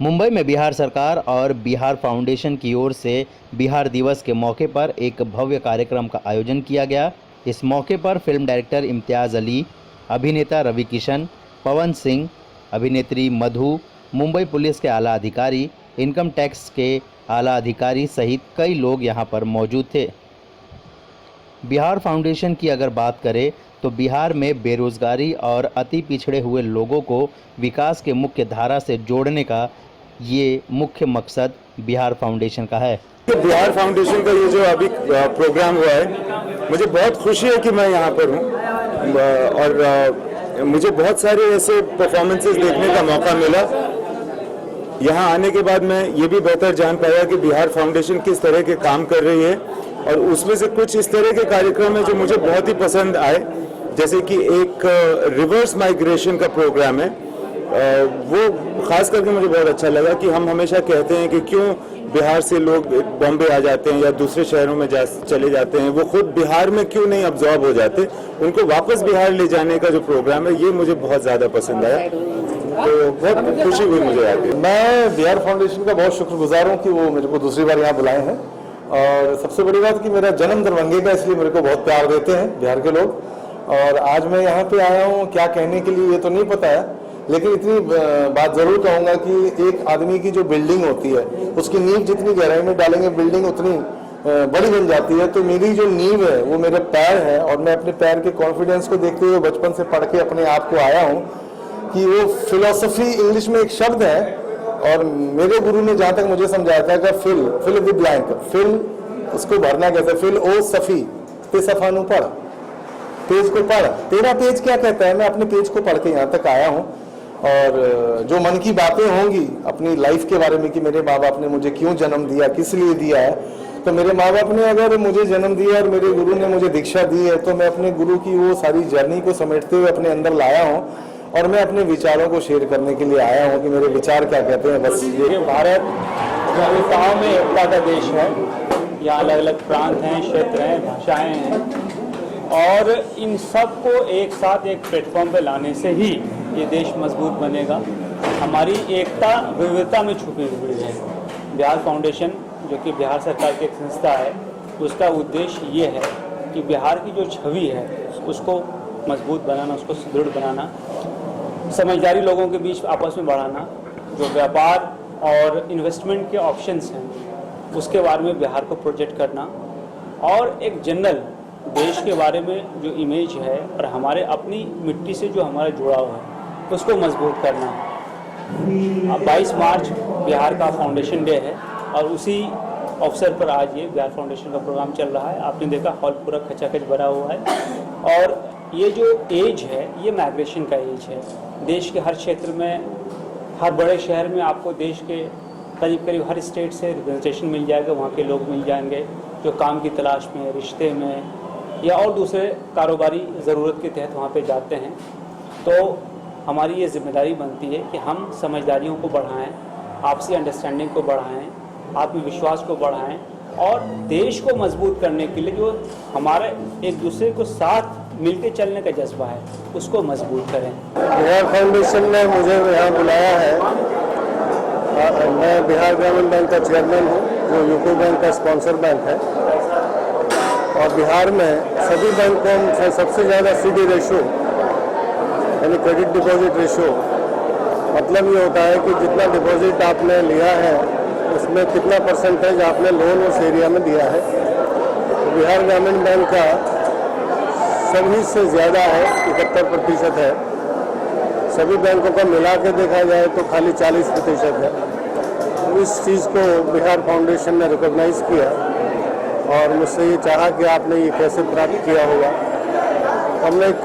मुंबई में बिहार सरकार और बिहार फाउंडेशन की ओर से बिहार दिवस के मौके पर एक भव्य कार्यक्रम का आयोजन किया गया। इस मौके पर फिल्म डायरेक्टर इम्तियाज़ अली, अभिनेता रवि किशन, पवन सिंह, अभिनेत्री मधु, मुंबई पुलिस के आला अधिकारी, इनकम टैक्स के आला अधिकारी सहित कई लोग यहां पर मौजूद थे। बिहार फाउंडेशन की अगर बात करें तो बिहार में बेरोजगारी और अति पिछड़े हुए लोगों को विकास के मुख्य धारा से जोड़ने का ये मुख्य मकसद बिहार फाउंडेशन का है। बिहार फाउंडेशन का ये जो अभी प्रोग्राम हुआ है, मुझे बहुत खुशी है कि मैं यहाँ पर हूँ और मुझे बहुत सारे ऐसे परफॉर्मेंसेस देखने का मौका मिला। यहाँ आने के बाद मैं ये भी बेहतर जान पाया कि बिहार फाउंडेशन किस तरह के काम कर रही है और उसमें से कुछ इस तरह के कार्यक्रम है जो मुझे बहुत ही पसंद आए। जैसे कि एक रिवर्स माइग्रेशन का प्रोग्राम है, वो खास करके मुझे बहुत अच्छा लगा कि हम हमेशा कहते हैं कि क्यों बिहार से लोग बॉम्बे आ जाते हैं या दूसरे शहरों में चले जाते हैं, वो खुद बिहार में क्यों नहीं अब्जॉर्ब हो जाते, उनको वापस बिहार ले जाने का जो प्रोग्राम है ये मुझे बहुत ज़्यादा पसंद आया। तो बहुत खुशी हुई मुझे आके। मैं बिहार फाउंडेशन का बहुत शुक्रगुजार हूँ कि वो मेरे को दूसरी बार यहाँ बुलाए हैं और सबसे बड़ी बात कि मेरा जन्म दरभंगे का, इसलिए मेरे को बहुत प्यार देते हैं बिहार के लोग। और आज मैं यहाँ पे आया हूँ क्या कहने के लिए ये तो नहीं पता है, लेकिन इतनी बात जरूर कहूँगा कि एक आदमी की जो बिल्डिंग होती है उसकी नींव जितनी गहराई में डालेंगे बिल्डिंग उतनी बड़ी बन जाती है। तो मेरी जो नींव है वो मेरे पैर है और मैं अपने पैर के कॉन्फिडेंस को देखते हुए बचपन से पढ़ के अपने आप को आया हूँ कि वो फिलोसफी इंग्लिश में एक शब्द है और मेरे गुरु ने जहाँ तक मुझे समझाया था कि फिल विद ब्लैंक, फिल उसको भरना कैसे, फिल ओ सफी पे सफानु पढ़, पेज को पढ़, तेरा पेज क्या कहता है। मैं अपने पेज को पढ़ के यहाँ तक आया हूँ और जो मन की बातें होंगी अपनी लाइफ के बारे में कि मेरे माँ बाप ने मुझे क्यों जन्म दिया, किस लिए दिया है, तो मेरे माँ बाप ने अगर मुझे जन्म दिया और मेरे गुरु ने मुझे दीक्षा दी है तो मैं अपने गुरु की वो सारी जर्नी को समेटते हुए अपने अंदर लाया हूँ और मैं अपने विचारों को शेयर करने के लिए आया हूँ कि मेरे विचार क्या कहते हैं। बस ये भारत विविधताओं में एकता का देश है, यहाँ अलग अलग प्रांत हैं, क्षेत्र हैं, भाषाएं हैं और इन सब को एक साथ एक प्लेटफॉर्म पे लाने से ही ये देश मजबूत बनेगा। हमारी एकता विविधता में छुपी हुई है। बिहार फाउंडेशन जो कि बिहार सरकार की एक संस्था है, उसका उद्देश्य ये है कि बिहार की जो छवि है उसको मजबूत बनाना, उसको सुदृढ़ बनाना, समझदारी लोगों के बीच आपस में बढ़ाना, जो व्यापार और इन्वेस्टमेंट के ऑप्शंस हैं उसके बारे में बिहार को प्रोजेक्ट करना और एक जनरल देश के बारे में जो इमेज है और हमारे अपनी मिट्टी से जो हमारा जुड़ाव है उसको मजबूत करना। अब 22 मार्च बिहार का फाउंडेशन डे है और उसी अवसर पर आज ये बिहार फाउंडेशन का प्रोग्राम चल रहा है। आपने देखा हॉल पूरा खचाखच भरा हुआ है और ये जो एज है ये माइग्रेशन का एज है। देश के हर क्षेत्र में, हर बड़े शहर में आपको देश के करीब करीब हर स्टेट से रिप्रेजेंटेशन मिल जाएगा, वहाँ के लोग मिल जाएंगे जो काम की तलाश में, रिश्ते में या और दूसरे कारोबारी ज़रूरत के तहत वहाँ पे जाते हैं। तो हमारी ये जिम्मेदारी बनती है कि हम समझदारियों को बढ़ाएं, आपसी अंडरस्टैंडिंग को बढ़ाएं, आत्मविश्वास को बढ़ाएं और देश को मजबूत करने के लिए जो हमारे एक दूसरे को साथ मिलके चलने का जज्बा है उसको मजबूत करें। बिहार फाउंडेशन ने मुझे यहाँ बुलाया है। मैं बिहार ग्रामीण बैंक का चेयरमैन हूँ जो यूको बैंक का स्पॉन्सर बैंक है और बिहार में सभी बैंकों से सबसे ज़्यादा CD रेशो यानी क्रेडिट डिपॉजिट रेशो, मतलब ये होता है कि जितना डिपॉजिट आपने लिया है उसमें कितना परसेंटेज आपने लोन उस एरिया में दिया है। तो बिहार ग्रामीण बैंक का सभी से ज़्यादा है, 71% है। सभी बैंकों का मिला के देखा जाए तो खाली 40% है। तो इस चीज़ को बिहार फाउंडेशन ने रिकॉग्नाइज़ किया और मुझसे ये चाहा कि आपने ये कैसे प्राप्त किया होगा। हमने एक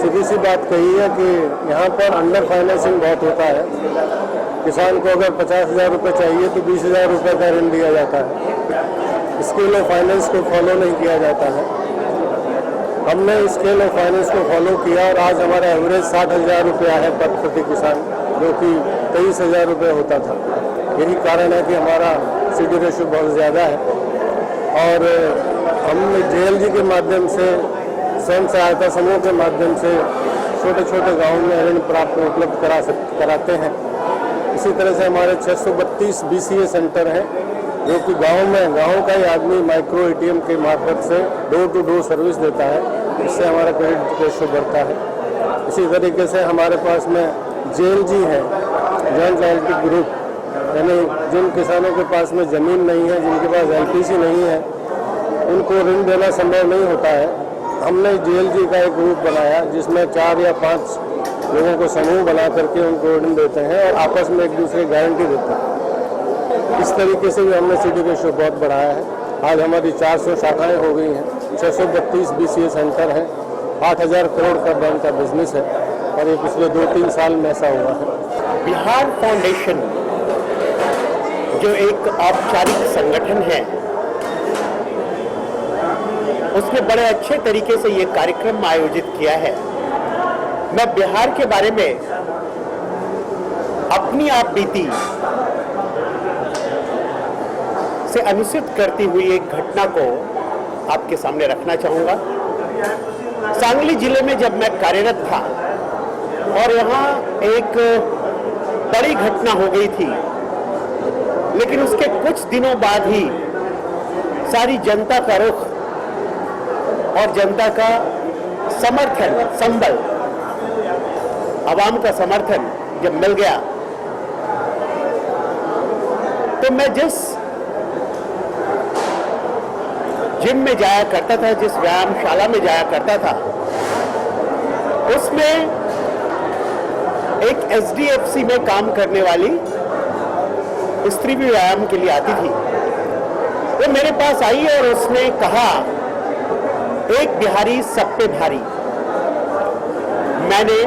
सीधी सी बात कही है कि यहाँ पर अंडर फाइनेंसिंग बहुत होता है। किसान को अगर 50,000 रुपये चाहिए तो 20,000 रुपये का ऋण दिया जाता है। स्केल ऑफ फाइनेंस को फॉलो नहीं किया जाता है। हमने स्केल ऑफ फाइनेंस को फॉलो किया और आज हमारा एवरेज 60,000 रुपया है प्रति किसान, जो कि 23,000 रुपये होता था। यही कारण है कि हमारा CD रेशो बहुत ज़्यादा है और हम JLG के माध्यम से, स्वयं सहायता समूह के माध्यम से छोटे छोटे गाँव में ऋण प्राप्त उपलब्ध कराते हैं इसी तरह से हमारे 632 BCA सेंटर हैं, जो कि गाँव का ही आदमी माइक्रो ATM के मार्फत से डोर टू डोर सर्विस देता है। इससे हमारा क्रेडिट रेशो बढ़ता है। इसी तरीके से हमारे पास में JLG है, जॉइंट लॉयल्टी ग्रुप, यानी जिन किसानों के पास में ज़मीन नहीं है, जिनके पास LPC नहीं है, उनको ऋण देना संभव नहीं होता है। हमने JLG का एक ग्रुप बनाया जिसमें 4 या 5 लोगों को समूह बना करके उनको ऋण देते हैं और आपस में एक दूसरे गारंटी देते हैं। इस तरीके से भी हमने CD रेशो बहुत बढ़ाया है। आज हमारी 400 शाखाएं हो गई हैं, 632 BCA सेंटर हैं, 8000 करोड़ का बैंक का बिजनेस है और ये पिछले 2-3 साल में ऐसा हुआ है। बिहार फाउंडेशन जो एक औपचारिक संगठन है, उसने बड़े अच्छे तरीके से ये कार्यक्रम आयोजित किया है। मैं बिहार के बारे में अपनी आप बीती से अनुसित करती हुई एक घटना को आपके सामने रखना चाहूंगा। सांगली जिले में जब मैं कार्यरत था और यहाँ एक बड़ी घटना हो गई थी, लेकिन उसके कुछ दिनों बाद ही सारी जनता का रुख और जनता का समर्थन, संबल, आवाम का समर्थन जब मिल गया, तो मैं जिस जिम में जाया करता था, जिस व्यायामशाला में जाया करता था, उसमें एक SDFC में काम करने वाली स्त्री भी व्यायाम के लिए आती थी। वो मेरे पास आई और उसने कहा, एक बिहारी सब पे भारी। मैंने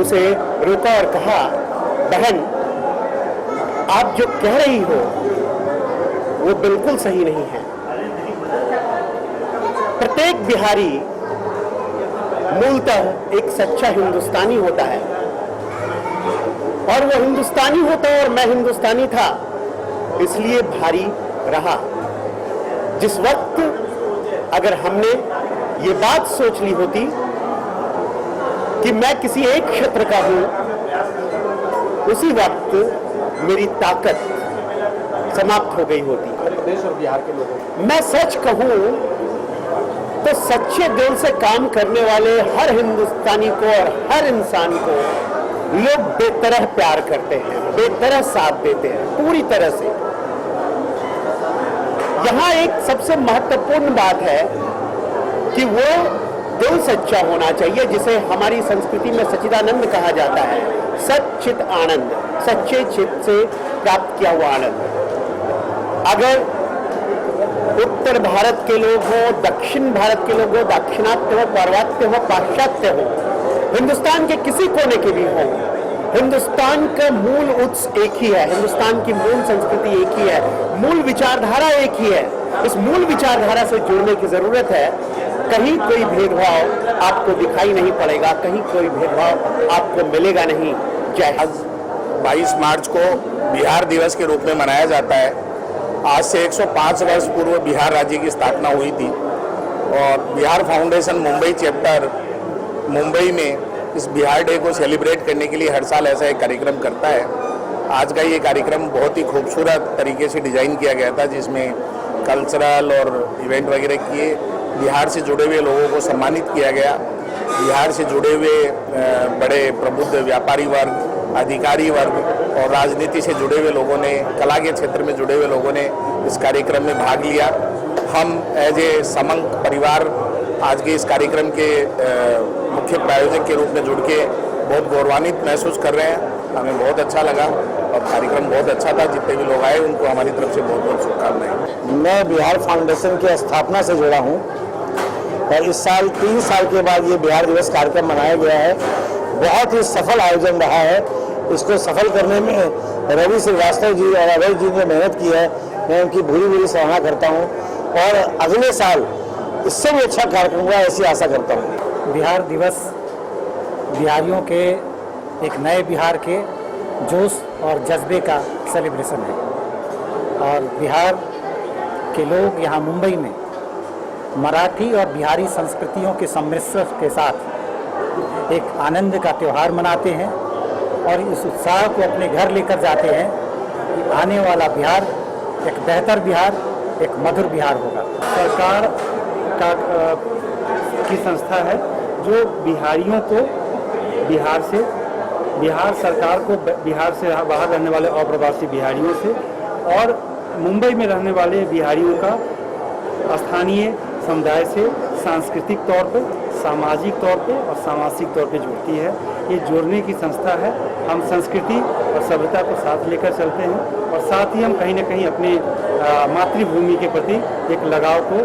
उसे रोका और कहा, बहन, आप जो कह रही हो वो बिल्कुल सही नहीं है। प्रत्येक बिहारी मूलतः एक सच्चा हिंदुस्तानी होता है और वो हिंदुस्तानी होता और मैं हिंदुस्तानी था, इसलिए भारी रहा। जिस वक्त अगर हमने ये बात सोच ली होती कि मैं किसी एक क्षेत्र का हूं, उसी वक्त मेरी ताकत समाप्त हो गई होती। प्रदेश और बिहार के लोगों मैं सच कहूं तो सच्चे दिल से काम करने वाले हर हिंदुस्तानी को और हर इंसान को लोग बेतरह प्यार करते हैं, बेतरह साथ देते हैं, पूरी तरह से। यहां एक सबसे महत्वपूर्ण बात है कि वो दिल सच्चा होना चाहिए, जिसे हमारी संस्कृति में सच्चिदानंद कहा जाता है। सच्चित आनंद, सच्चे चित्त से प्राप्त किया हुआ आनंद। अगर उत्तर भारत के लोग हो, दक्षिण भारत के लोग हो, दाक्षिणात्य हो, पार्वत्य हो, पाश्चात्य हो, हिंदुस्तान के किसी कोने के भी हो, हिंदुस्तान का मूल उत्स एक ही है, हिंदुस्तान की मूल संस्कृति एक ही है, मूल विचारधारा एक ही है। इस मूल विचारधारा से जुड़ने की जरूरत है। कहीं कोई भेदभाव आपको दिखाई नहीं पड़ेगा, कहीं कोई भेदभाव आपको मिलेगा नहीं। जय हिंद। 22 मार्च को बिहार दिवस के रूप में मनाया जाता है। आज से 105 वर्ष पूर्व बिहार राज्य की स्थापना हुई थी और बिहार फाउंडेशन मुंबई चैप्टर मुंबई में इस बिहार डे को सेलिब्रेट करने के लिए हर साल ऐसा एक कार्यक्रम करता है। आज का ये कार्यक्रम बहुत ही खूबसूरत तरीके से डिज़ाइन किया गया था, जिसमें कल्चरल और इवेंट वगैरह किए। बिहार से जुड़े हुए लोगों को सम्मानित किया गया। बिहार से जुड़े हुए बड़े प्रबुद्ध व्यापारी वर्ग, अधिकारी वर्ग और राजनीति से जुड़े हुए लोगों ने, कला के क्षेत्र में जुड़े हुए लोगों ने इस कार्यक्रम में भाग लिया। हम एज ए समंग परिवार आज के इस कार्यक्रम के मुख्य प्रायोजक के रूप में जुड़ के बहुत गौरवान्वित महसूस कर रहे हैं। हमें बहुत अच्छा लगा और कार्यक्रम बहुत अच्छा था। जितने भी लोग आए उनको हमारी तरफ से बहुत बहुत शुभकामनाएं। मैं बिहार फाउंडेशन की स्थापना से जुड़ा हूँ और इस साल 3 साल के बाद ये बिहार दिवस कार्यक्रम मनाया गया है। बहुत ही सफल आयोजन रहा है। इसको सफल करने में रवि श्रीवास्तव जी और अभय जी ने मेहनत की है। मैं उनकी भूरी भूरी सराहना करता हूँ और अगले साल इससे भी अच्छा कार्यक्रम होगा ऐसी आशा करता हूँ। बिहार दिवस बिहारियों के एक नए बिहार के जोश और जज्बे का सेलिब्रेशन है और बिहार के लोग यहाँ मुंबई में मराठी और बिहारी संस्कृतियों के सम्मिश्रण के साथ एक आनंद का त्यौहार मनाते हैं और इस उत्साह को अपने घर लेकर जाते हैं कि आने वाला बिहार एक बेहतर बिहार, एक मधुर बिहार होगा। सरकार का की संस्था है जो बिहारियों को बिहार सरकार को बिहार से बाहर रहने वाले अप्रवासी बिहारियों से और मुंबई में रहने वाले बिहारियों का स्थानीय समुदाय से सांस्कृतिक तौर पर, सामाजिक तौर पर और सामाजिक तौर पर जोड़ती है। ये जोड़ने की संस्था है। हम संस्कृति और सभ्यता को साथ लेकर चलते हैं और साथ ही हम कहीं न कहीं अपने मातृभूमि के प्रति एक लगाव को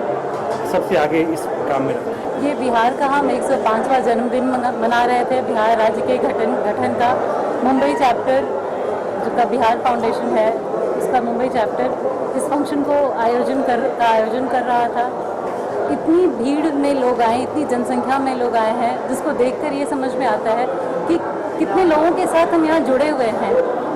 सबसे आगे इस काम में रखते हैं। ये बिहार का हम 105वां जन्मदिन मना रहे थे बिहार राज्य के गठन का। मुंबई चैप्टर जो का बिहार फाउंडेशन है, इसका मुंबई चैप्टर इस फंक्शन को आयोजन कर रहा था। इतनी भीड़ में लोग आए, इतनी जनसंख्या में लोग आए हैं, जिसको देखकर ये समझ में आता है कि कितने लोगों के साथ हम यहाँ जुड़े हुए हैं।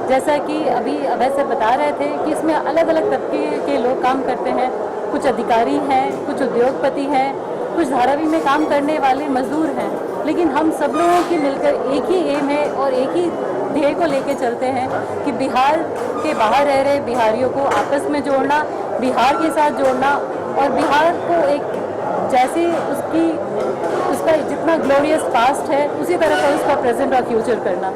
जैसा कि अभी अभय सर बता रहे थे कि इसमें अलग अलग तबके के लोग काम करते हैं। कुछ अधिकारी हैं, कुछ उद्योगपति हैं, कुछ धारावी में काम करने वाले मजदूर हैं, लेकिन हम सब लोगों की मिलकर एक ही एम है और एक ही ध्येय को लेके चलते हैं कि बिहार के बाहर रह रहे बिहारियों को आपस में जोड़ना, बिहार के साथ जोड़ना और बिहार को एक जैसे उसका जितना ग्लोरियस पास्ट है उसी तरह का उसका प्रेजेंट और फ्यूचर करना।